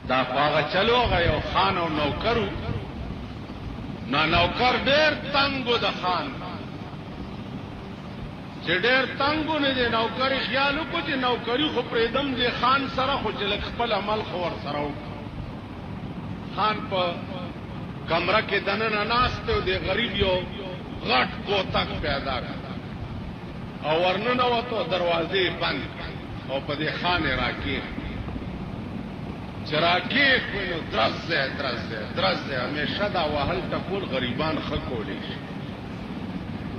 دا پاغه چلو غيو خان او نوکرو نا نوکر ډېر تنگو د خان چې ډېر تنگو نه دی نوکری خیال وکړي چې نوکری خو پرېدم دی خان سره خو چې لږ خپل عمل خو ور سره وکړي خان په کمره کې دننه ناست دی او د غریب یو غټ کوتک پیدا کړ او ورننوتو دروازې بند او په دې خان راکېښ چې راکېښ وي نو درز دی همیشه دا وهل ټکول غریبان ښه کولی شي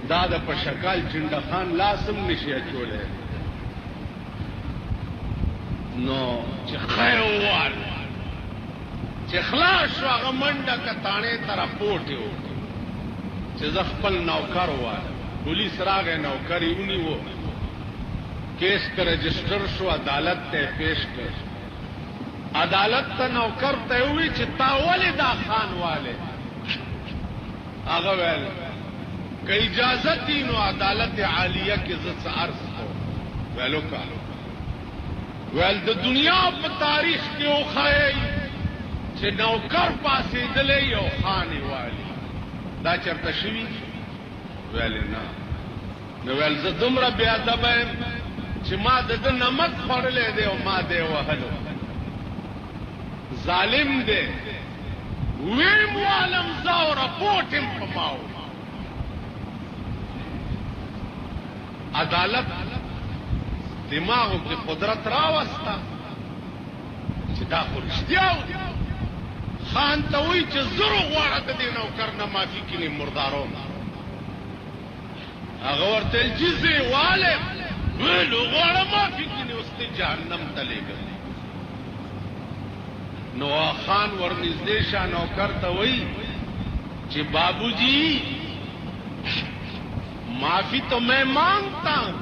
دا د په شکال چنډه خان لاسم نشي اچولی نو چې خیر ووال چې خلاص شو هغه منډه کتاڼې ته راپورټې وکړي چې زه خپل نوکر ووالم پولیس راغی نوکر یې ونیو کیس که رجسټر شو عدالت ته پیش کړ عدالت ته نوکر ته وی چې تا ولې دا خان والے هغه ویل که اجازت دی نو عدالت عالیه کې زه څه عرض کوم ویلو کا ویل د دنیا په تاریخ کې وښایئ چې نوکر پاسېدلی یو خان والی دا چېرته شوي ویل نه نو ویل زه دومره بې ادبه یم چې ما د ده نمک خوړلی دی او ما دی وهلو ظالم دی ویم والم زه او رپوټ یم په ما و عدالت دماغو کې قدرت راوسته چې دا خو رښتیا و خان ته وایي چې زر غواړه د دې نوکر نه معافي کړي مردارو هغه ورته ویل چې زه یې والم ویلو غواړه معافي کړي اوس دې جهنم ته لېږلی نو خان ورنږدې شه نوکر ته وایي چې بابو جی معافی تو میں مانگتا ہوں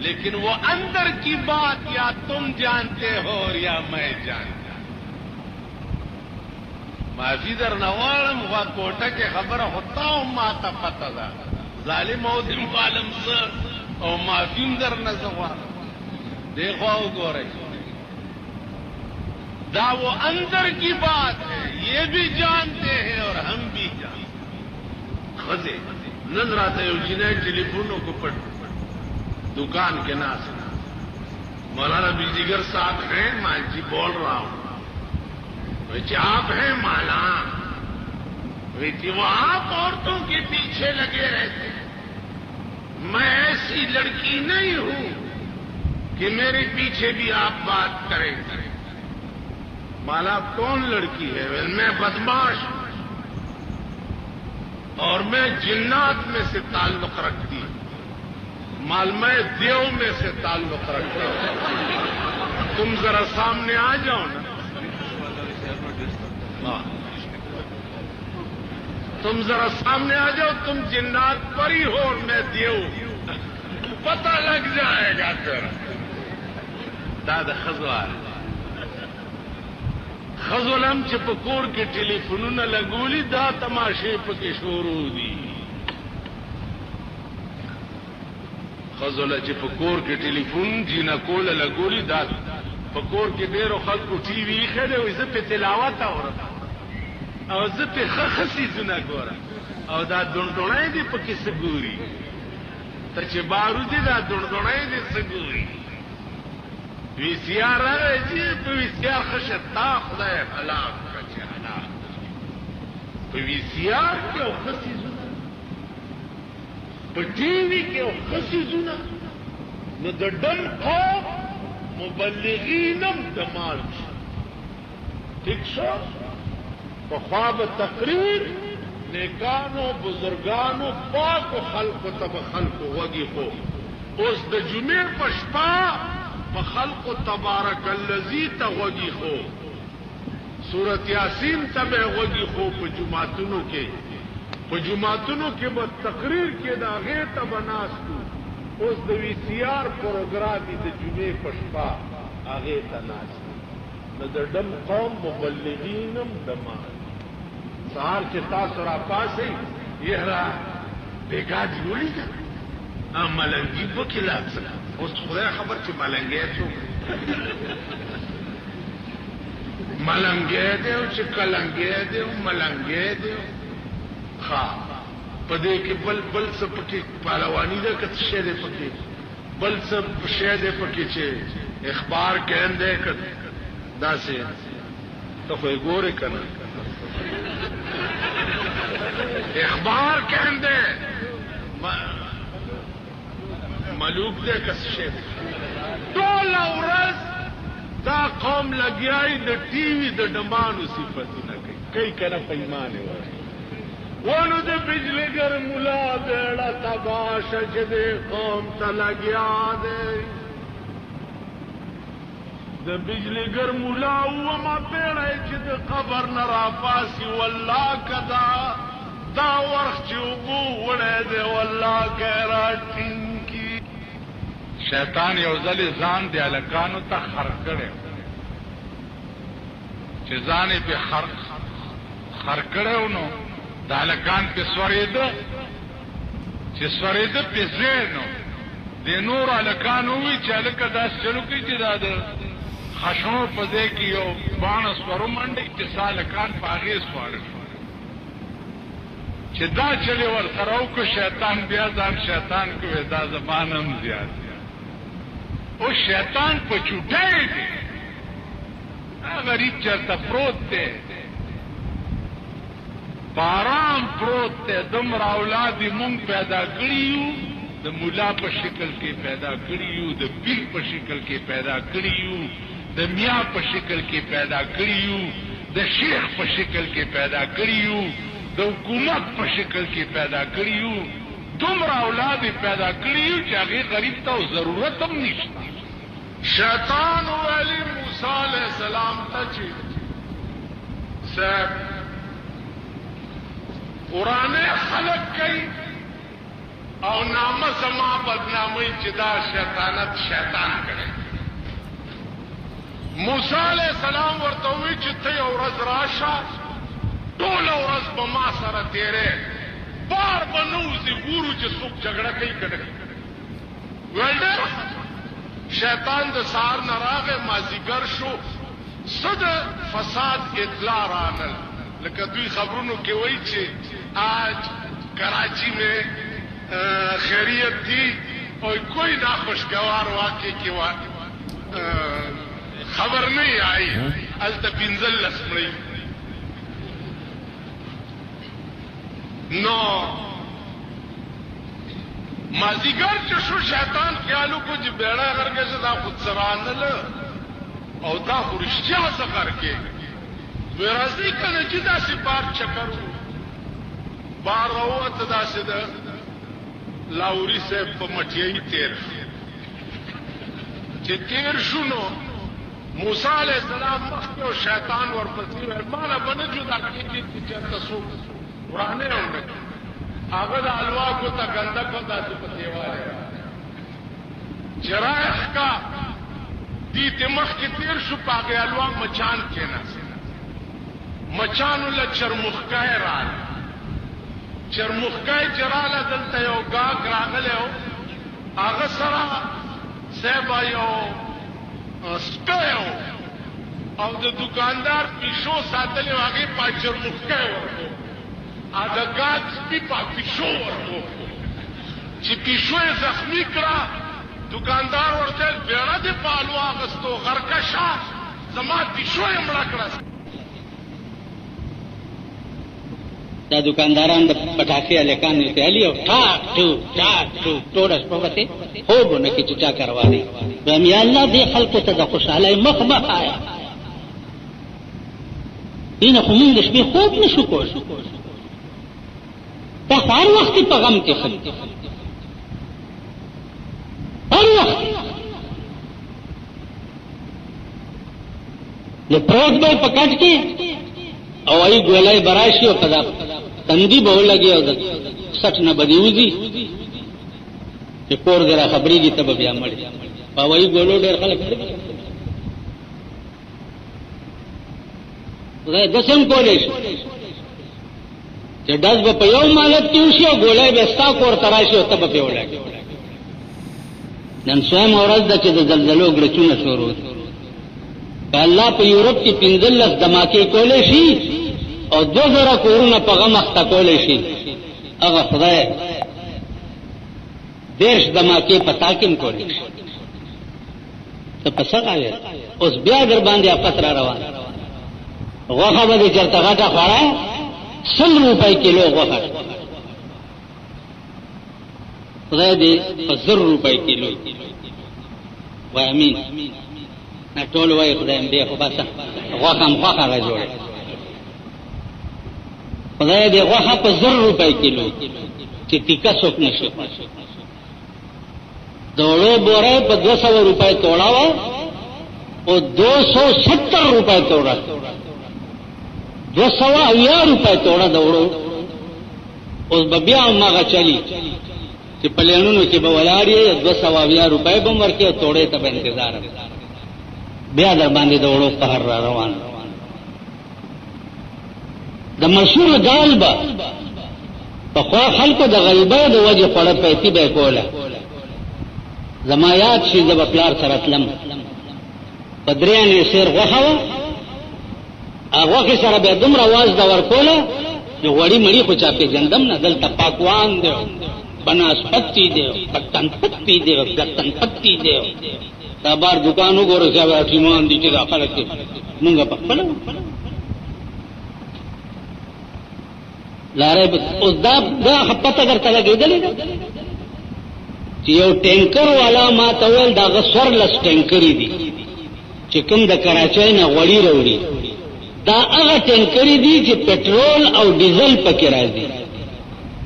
لیکن وہ اندر کی بات یا تم جانتے ہو یا میں جانتا ہوں معافی در نوالم و کوٹا کے خبر ہوتا ہوں ماتا پتہ دا ظالم او دم عالم سے او معافیم در نزوال دیکھو گو رہی دا وہ اندر کی بات ہے یہ بھی جانتے ہیں اور ہم بھی جانتے ہیں خزے نن راته یو جنای ټلیفونو کو پټ دکان کے ناس مولانا بیجیگر صاحب ہیں میں جی بول رہا ہوں آپ ہیں مالا وہ آپ عورتوں کے پیچھے لگے رہتے میں ایسی لڑکی نہیں ہوں کہ میرے پیچھے بھی آپ بات کریں مالا کون لڑکی ہے میں بدماش ہوں اور میں جنات میں سے تعلق رکھتی ہوں مال میں دیو میں سے تعلق رکھتا ہوں تم ذرا سامنے آ جاؤ نا تم ذرا سامنے آ جاؤ تم جنات پری ہو اور میں دیو پتہ لگ جائے گا تیرا دادا خزوار خزولم چې په کور کې ټلیفونونه لګولي دا تماشې پکې شروع دي خزوله چې په کور کې ټلیفون جینکوله لګولي دا په کور کې ډېرو خلکو ټي وي ایښی دی وایي زه پې تلاوت اورم او زه پې ښه ښه څیزونه ګورم او دا دونډوڼی دې پکې څه ګوري ته چې بارودي دا دونډوڼی دې څه ګوري وی سی آر راځي په وی سی آر خشه تا خدای هلاک کړه چې هلاک په وی سی آر کې او ښه څیزونه په ټي وي کې او ښه څیزونه نو د ډم قوم مبلغین هم دمال شي ٹھیک شو پخوا به تقریر نیکانو بزرگانو پاکو خلقو ته به خلقو غوږی خو اوس د جمعې په شپه په خلقو تبارک الذی ته غوږی خو سورت یاسین ته به غوږی خو په جمعتونو کې به تقریر کې د هغې ته به ناستو اوس د وی سی آر پروګرام د جمعې په شپه هغې ته ناستو نو د ډم قوم مبلغین هم دمال سهار چې تاسو راپاسئ یهرا بیګا دې ولیده ملنګي پکې لاڅه اوس خدای خبر چې ملنګی څوک ملنګې دی او چې کلنګې دی او ملنګې دی ښه په دې کې بل څه پکې پهلواني ده که څه شی دی پکې بل څه شی دی پکې چې اخبار کین دی که داسې ته خو یې ګورې که نه اخبار کین دی ملوک دی که څه شی دی ټوله ورځ دا قوم لګیای د ټي وي د ډمانو صفتونه کوي که نه په ایمان یې وایي ونو د بجلیګر ملا بیړه تباشه چې د قوم ته لګیا دی د بجلیګر ملا وما بیړه چې د قبر نه راپاسي والله که دا وخت چې اوبو وړی دی والله که یې راټینګي شیطان یو ځلې ځان د هلکانو ته خر کړی چې ځان یې پې خر کړی نو د هلکان پې سورېده چې سورېده پې ځای نو د نورو هلکانو ووایي چې هلکه داسې چلو کوي چې دا د خشنو په ځای کې یو باڼه سور ومنډئ چې څه هلکان په هغې سواره شو چې دا چلې ورسره وکړو شیطان بیا ځان شیطان کوي دا زما نه هم زیات او شیطان په چوټۍ دی غریب چېرته پروت دی بارام پروت دی دومره اولاد یې مونږ پیدا کړي یو د ملا په شکل کې پیدا کړي یو د پیر په شکل کې پیدا کړي یو د میا په شکل کې پیدا کړي یو د شیخ په شکل کې پیدا کړي یو د حکومت په شکل کې پیدا کړي یو دومره اولاد یې پیدا کړي یو چې هغې غریب ته ضرورت هم نشته شیطان ویلي موسی علیه السلام ته چې صاحب قرآن خلق کوي او نامه زما بدناموي چې دا شیطانت شیطان کړی موسی علیه السلام ورته ووایي چې ته یو ورځ راشه ټوله ورځ به ما سره تېرې بار به نه وځي ګورو چې څوک جګړه کوي که نه ویل ډېر شیطان د سهار نه راغی مازدیګر شو څه د فساد اطلاع راغل لکه دوی خبرونو کې وایي چې آج کراچی میں خیریت تھی اور کوئی ناخوشگوار واقعے کی خبر نہیں آئی التا پنزل لسمڑی نو مازیگر چشو شیطان خیالو کو جی بیڑا کر کے دا خود سرانل او دا خورشتیا سکر کے ویرازی کنه چې داسې بار چکر بار راووته داسې د لاوري صاحب په مټیایي تېر چې تېر شو نو موسی علیه السلام مخکې او شیطان ورپسې ویل ما نه به نه جدا کېږي چې چېرته څوک ورانه وړي هغه د الواکو ته ګنده کو داسې په دیواله چې راښکا دې ته مخکې تېر شو په هغې الوا مچان کېناست مچانو له چرمخکای راغله چرمخکای چې راغله دلته یو ګاګ راغلی و هغه سره صاحبه یو سپی و او د دوکاندار پیشو ساتلی و هغې په چرمخکای ورکو د ګاګ سپي په پیشو ورکو چې پیشو یې زخمي کړه دوکاندار ورته بیړه دې په الوا اخیستو غرکه شه زما پیشو یې مړه کړه دا دکانداران د پټاکې هلکان ورته علي او ټاک ټوک ټاک ټوک ټوله شپه به خوب ونه کړي چې چا کروانې وایم یا الله دې خلکو ته د خوشحالۍ مخ مه ښایه دې نه خو مونږ د شپې خوب نه شو کولی دا خو هر وخت په غم کې خلک هر وخت د پروت به په کټ کې او ای ګولای براشي او کدا تندی به ولګي او د سټ نه بدی وځي چې کور درا خبرېږي ته بیا مړ په وای ګولو ډېر خلک خدای دسم کولې چې داس به په یو مالت کې وشي او ګولای به ستا کور تراشي او ته به ولګي نن سوم اورز د چې د زلزلو ګړچونه شروع که الله په یورپ کې 15 دماکې کولې شي او 2000 کورونه په غم اخته کولې شي، هغه خدای 10 دماکې په تاکم کولې شي. ته په څه غواړې؟ اوس بیا در باندې افت را روان. غوښه به چرته غټه خوړه 100 روپۍ کیلو غوښه، خدای دې په 100 روپۍ کیلو وای امین. نه ټول وای خدای دې خو بس غوښه مخه را جوړه، خدای دې غوښه په 100 روپۍ کیلو چې ټیکا څوک نشي. دوړو بوره په 200 روپۍ توړاوه او 270 روپۍ توړه، 280 روپۍ توړه دوړو. اوس به بیا هغه چلی چې پلانونو کې به ولاړې 280 روپۍ به ورکې او توړې ته به انتظار بیا در باندې دوړو قهر را روان. د مشهور دال به په خوا خلکو د غریبۍ د وجه خوړه پیتی به کوله. زما یاد شي د پلار سره تلم په درېانې سیر غوښه وه، هغه سره به دومره واز د ورکوله چې غوړي مړي خو چا پېژندم نه. دلته پاکوان دی، بناسپتی دی، پتن پتی دی، ګتن پتی دی. دا بار دکان وګورئ چې اټیمان دي چې دا خلک مونږ په خپل لارې اوس دا پته درته لګېدلې ده چې یو ټینکر والا ما ته ویل دا غسور لس ټینکرې دي چې کوم د کراچۍ نه غوړي راوړي. دا هغه ټینکرې دي چې پټرول او ډیزل پکې راځي،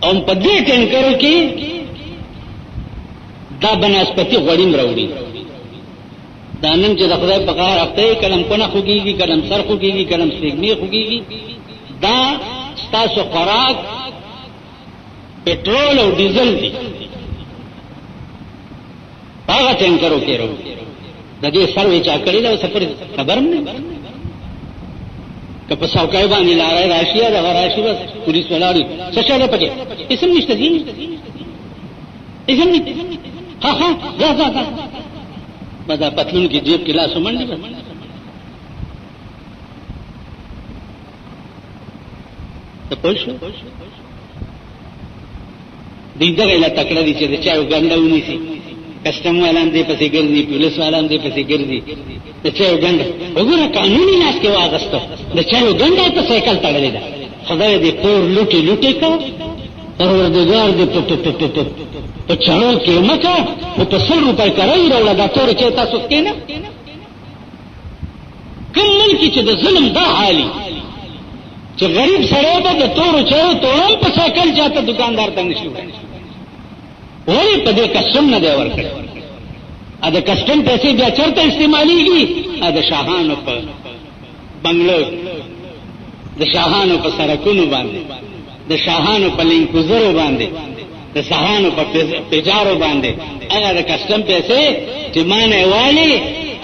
او په دې ټینکرو کې دا بناسپتی غوړي راوړي. دا نن چې د خدای په قهر هفته کلم کونه خوږیږي، کلم سر خوږیږي، کلم سپېږمۍ خوږیږي. دا ستاسو خوراک پټرول او ډیزل دي، هغه ټینکرو کې راوړي. د دې سروې چا کړی دا سفر خبر نه که په څوکۍ باندې لارې راشي دا راشي بس پولیس ولاړي څه شاله پکې اسم نشته دي اسم نه ها ځه بدا پتلون کې جیب کې لاس ومنډي بس. ته پوښتنه دې دغه لا تکړه دي چې د چا ګنده ونیسي، کسٹم والان دې پسې ګرځي، پولیس والان دې پسې ګرځي. د چا ګنده وګوره قانوني ناس کې واغسته، د چا ګنده ته سایکل تړلې ده. خدای دې پور لوټي کو پروردګار دې په چلو کې مکه په 100 روپۍ کرای راوړه. دا تور چې تاسو کې نه کوم ملک چې د ظلم دا حالي چې غریب سره به د تور چې تورم په سایکل چاته دکاندار ته نشي وایي په دې کسم نه دی ورکړ. ا د کسٹم پیسې بیا چرته استعماليږي؟ ا د شاهانو په بنگلو، د شاهانو په سرکونو باندې، د شاهانو په لینکوزرو باندې، د شاهانو په پیجارو باندې. هغه د کسٹم پیسې چې مانه والی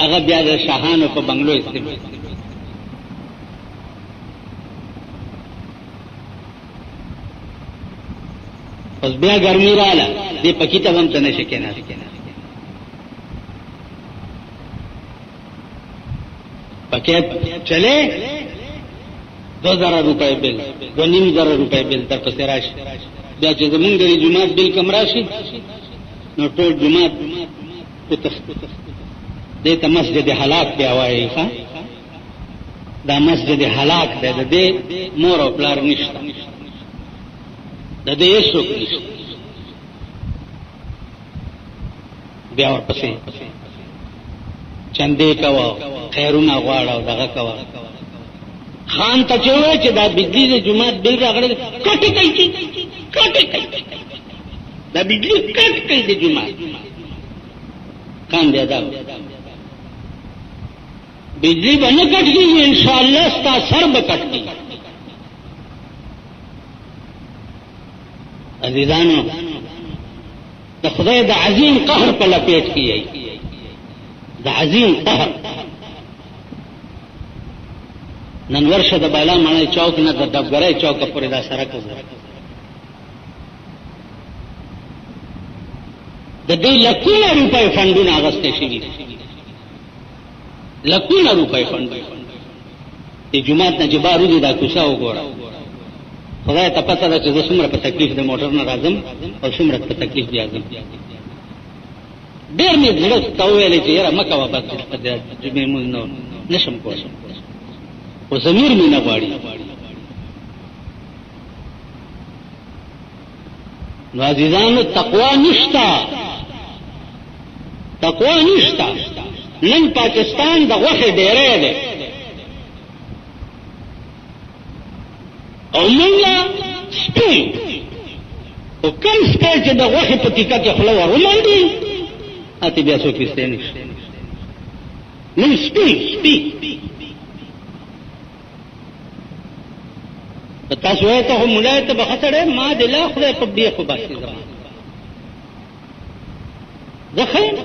هغه بیا د شاهانو په بنگلو استعمال. اوس بیا ګرمي رااله دې پکې ته هم ته نشي کېنه. پکې چلے 2000 روپے بل 2500 روپے بل در پسې راشي. بیا چې زمونږ د جمعات بل کم راشي نو ټول جمعات دې ته مسجد هلاک بیا وایي. ښا دا مسجد هلاک دی، د دې مور او پلار نشته، د دې هیڅوک نشته. بیا ورپسې چندې کوه، خیرونه غواړه او دغه کوه. خان ته چې وایي چې دا بجلی د جومات بل راغلی کټې کوي، کټې کوي، دا بجلی کټ کوي د جومات. خان بیا دا بجلی به نه کټ کېږي، انشاءالله ستا سر به کټ کېږي. عزیزانو د خدای د عظیم قهر په لپیټ کې یې، د عظیم قهر. نن ورشه د بالا مړی چوک نه د ډبګرۍ چوکه پورې دا سړک وګوره، د دې لکونه روپۍ فنډونه اغوستې شوي. لکونه روپۍ فند دی جماعت نه چې بار وځي دا کوڅه وګوره خدای ته پته ده چې زه څومره په تکلیف د موټر نه راځم او څومره په تکلیف دی ځم ډېر مې زړه ته وویلې چې یاره مه کوه بس جمعې مونځ نشم کولی خو ضمیر مې نه غواړي نو عزیزانو تقوا نشتا نن پاکستان د غوښې ډېری دی او موږ سپی او کم سپی چې د غوښې په تیکه کې خوله ور ومنډي هلته بیا څوک ایستی نشته موږ سپی تاسو وایئ ته خو مولای ته به ښه سړی ما د لا خدای په بیخ وباسي زما زه ښه یم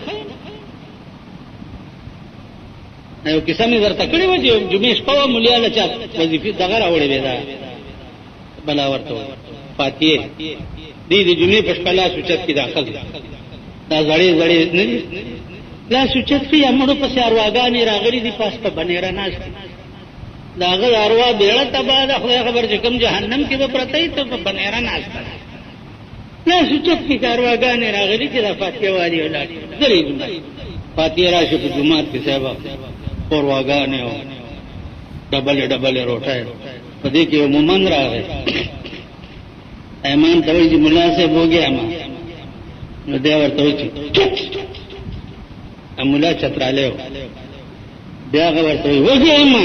یو کیسه مې درته کړې وه چې جمعې شپه وه مولیا له چا وظیفې دغه راوړې وې دا بلا ورته وایي فاتحې دی د جمعې په شپه لاس اوچت کړي دا ښځې دا زړې نه دي لاس اوچت کړي امړو پسې ارواګانې راغلي دي پاس په بنیره ناست د هغه اروا بیړه تباه ده خدای خبر چې کوم جهنم کې به پرته وي ته په بنیره ناسته ده لاس اوچت کړي ارواګانې راغلي چې دا فاتحې والي ولاړې درې جمعې فاتحې راشي په جومات کې صاحبه ارواګانې او ډبلې روټۍ په دې کې یو مومن راغی امام ته وایي چې ملا صاحب وګیا ما نو دی ورته وایي چې ملا چترالی و بیا هغه ورته وایي وګیا ما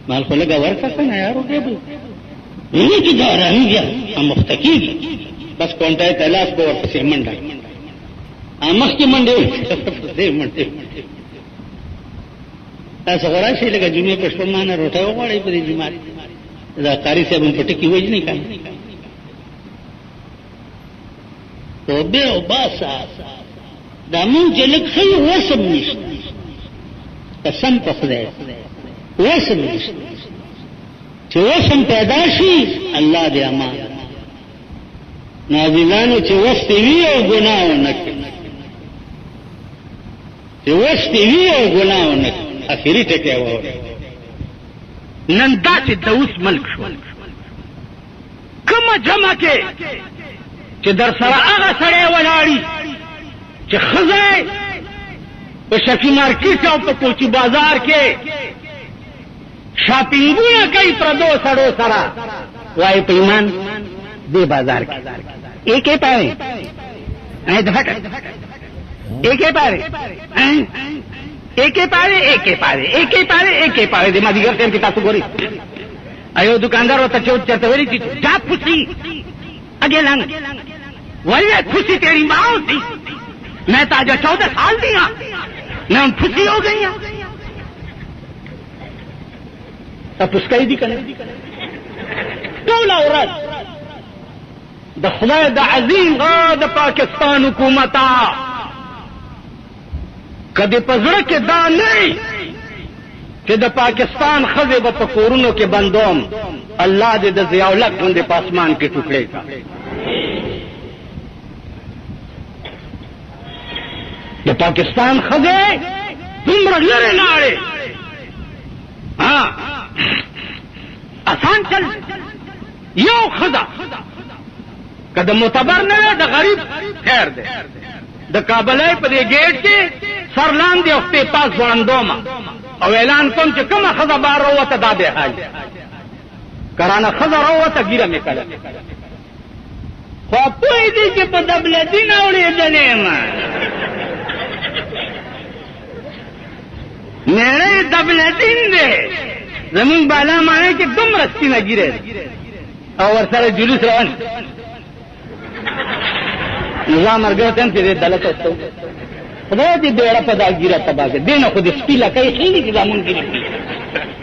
مال خو لږه ورکړه که نه یار وګیا به وایي چې دا ارامېږي مخته کېږي بس کونټۍ ته لاس به ورپسې منډه مخکې منډې منډې تاسو خو راشئ لکه جمعې په شپه ما نه روټۍ وغواړئ په دې جومات دا قاري صاحب هم په ټکي وژنې که نه توبې او باسه دا مونږ چې لږ ښه یو وسم نشته قسم په خدای وسم نشته چې وسم پیدا شي الله دې امان نازلانو چې وستی وي او ګناه ونه کړي چې وستی وي او ګناه ونه کړي اخري ټکی واورئ نن داسې د اوس ملک شو کومه جمع کې چې در سره هغه سړی ولاړي چې ښځه په شفي مارکېټ او په کوچي بازار کې شاپینګونه کوي پردو سړو سره وایي په ایمان دې بازار کې ایک پاره ایک پاره دې ما دیګر ټیم کې تاسو ګورئ ایو دکاندار ورته چرته ویلي چې جا پوسی اگے لنگ وہی خوشی تیری ماں ہوتی میں تو آج 14 سال دیا میں ان خوشی ہو گئی اب اس کا ہی کرنے ٹولا عورت د خدای د عظیم د پاکستان حکومتا کدی پزړه کې دا نه چې د پاکستان خزه په کورونو کې بندوم الله دې د ضیاء الحق باندې پاسمان کې ټوکړي کا د پاکستان خزه دومره لري لاړې ها آسان چل یو خزه کله معتبر نه د غریب خیر ده د کابلای په دې گیټ کې سرلان دی او په پاس وړاندوما او اعلان کوم چې کومه خزه بار وروته دا به حال کرانه خزه وروته ګیره مې کړه خو په دې کې په دبلتین اورېدلې ما نه دبلتین دې زمون بالا معنی کې دومره سپینه ګیره او ورسره جلوس روان نظام ارګه تم چې دلته وستو خدای دې ډېر په دا ګیره تباګه دینه خو دې سپیلا کوي خېلې کې زمون ګیره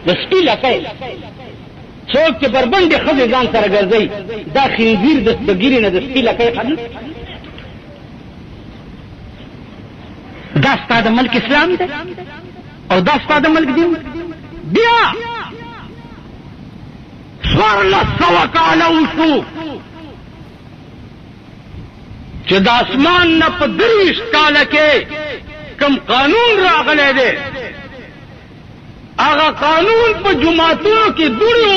د سپیلا کوي څوک چې بربندې خزې ځان سره ګرځي دا خنزیر د ګیرې نه د سپیلا کوي خلک دا ستاسو ملک اسلام دی او دا ستاسو ملک دین بیا سوار الله سوا کاله وشو چې د اسمان نه په 30 کاله کې کم قانون راغلی دی هغه قانون په جماعتونو کې دوړې